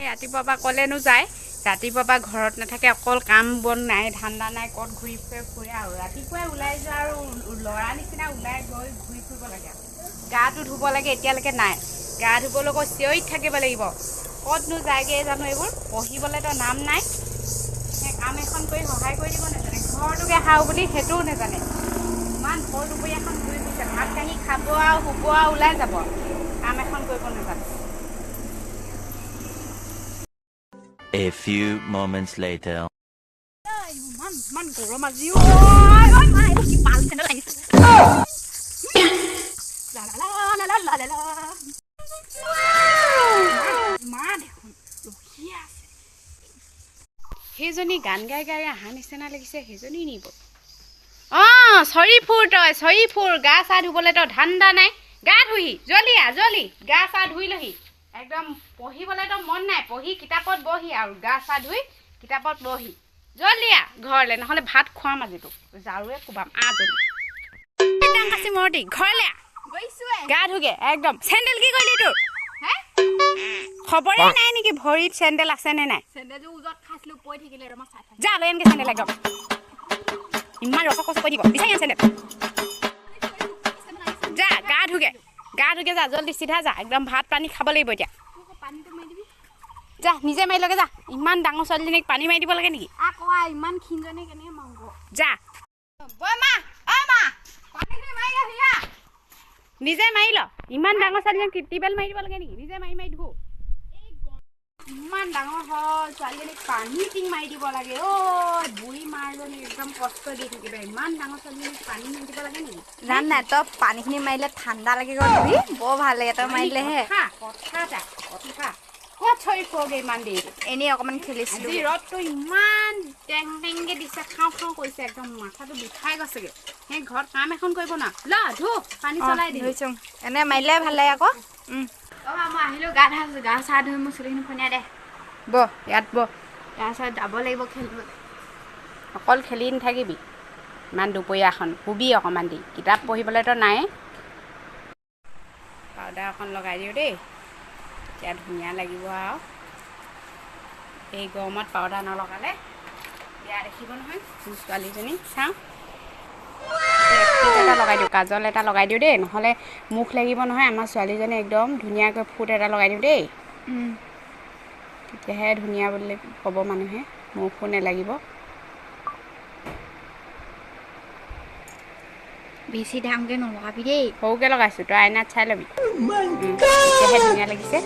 ৰাতিপুৱাৰ পৰা ক'লেনো যায় ৰাতিপুৱাৰ পৰা ঘৰত নাথাকে অকল কাম বন নাই ধান্দা নাই ক'ত ঘূৰি ফুৰে আৰু ৰাতিপুৱাই ওলাই যোৱা আৰু ল'ৰা নিচিনা ওলাই গৈ ঘূৰি ফুৰিব লাগে গাটো ধুব লাগে এতিয়ালৈকে নাই গা ধুবলৈ কৈ চিঞৰি থাকিব লাগিব ক'তনো যায়গৈ জানো এইবোৰ পঢ়িবলৈতো নাম নাই সেই কাম এখন কৰি সহায় কৰি দিব নাজানে ঘৰটোকে খাওঁ বুলি সেইটোও নাজানে ইমান ভৰ দুপৰীয়াখন ঘূৰি ফুৰিছে ভাত কাঢ়ি খাব আৰু শুব আৰু ওলাই যাব কাম এখন কৰিব নাজানে A few moments later. Man goroh mazi. Oh, ma, itu kipal sendal lagi. La la la la la la la. Ma, দেখোন ৰখি আছে সেইজনী গান গাই গাই আহা নিচিনা লাগিছে সেইজনী নিব চৰি ফুৰ গা চা ধুবলৈ তো ধান্দা নাই গা ধুহি জলি গা চা ধুই লহি একদম পঢ়িবলৈতো মন নাই পঢ়ি কিতাপত বহি আৰু গা চা ধুই কিতাপত বহি জলিয়া ঘৰলৈ নহ'লে ভাত খোৱাম আজি তোক জাৰুৱে কোবাম মৰতি ঘৰলৈ গা ধুগে একদম চেণ্ডেল কি কৰিলি তোৰ খবৰে নাই নেকি ভৰিত চেণ্ডেল আছে নে নাই যা লৈ আনগে চেণ্ডেল একদম ইমান ৰস কষ্ট কৰি দিব বিচাৰি আন চেণ্ডেল যা গা ধুগে যা জলদি চিধা যা একদম ভাত পানী খাব লাগিব এতিয়া যা নিজে মাৰি লগে যা ইমান ডাঙৰ ছোৱালীজনীক পানী মাৰি দিব লাগে নেকি ইমান খিনজনী কেনেকে মাংস যা নিজে মাৰি ল ইমান ডাঙৰ ছোৱালীজনীক টিবেল মাৰি দিব লাগে নেকি নিজে মাৰি ধু ইমান ডাঙৰ হ'ল ছোৱালীজনীক পানী টিং মাৰি দিব লাগে বুঢ়ী মাৰজনীক একদম কষ্ট দি থাকিবা ইমান ডাঙৰ ছোৱালীজনীক পানী মাৰি দিব লাগে নেকি জান নাই তই পানীখিনি মাৰিলে ঠাণ্ডা লাগি গ'ল বৰ ভাল লাগে তই মাৰিলেহে কথা ক'ত চৰি ফুৰগে ইমান দেৰি এনেই অকণমান খেলিছিলোঁ আজি ৰ'দটো ইমান টেং টেংকে দিছে খাওঁ কৰিছে একদম মাথাটো বিষাই গৈছেগে সেই ঘৰত কাম এখন কৰিব না ল ধু পানী চলাই দি ধুইছোঁ এনে মাৰিলে ভাল লাগে আকৌ মই আহিলোঁ গা চা ধুই মোৰ চুলিখিনি ফনিয়াই দে ইয়াত তাৰপিছত যাব লাগিব খেলিবলৈ অকল খেলি নাথাকিবি ইমান দুপৰীয়াখন শুবি অকণমান দি কিতাপ পঢ়িবলৈতো নাই পাউডাৰ অকণ লগাই দিওঁ দেই এতিয়া ধুনীয়া লাগিব আৰু এই গৰমত পাউডাৰ নলগালে বেয়া দেখিব নহয় ছোৱালীজনী চাওঁ এটা লগাই দিওঁ কাজল এটা লগাই দিওঁ দেই নহ'লে মুখ লাগিব নহয় আমাৰ ছোৱালীজনী একদম ধুনীয়াকৈ ফুট এটা লগাই দিওঁ দেই তেতিয়াহে ধুনীয়া বুলি ক'ব মানুহে মুখো নেলাগিব বেছি ডাঙৰকৈ নলগাবি দেই সৰুকৈ লগাইছোঁ তই আইনাত চাই ল'বি তেতিয়াহে ধুনীয়া লাগিছে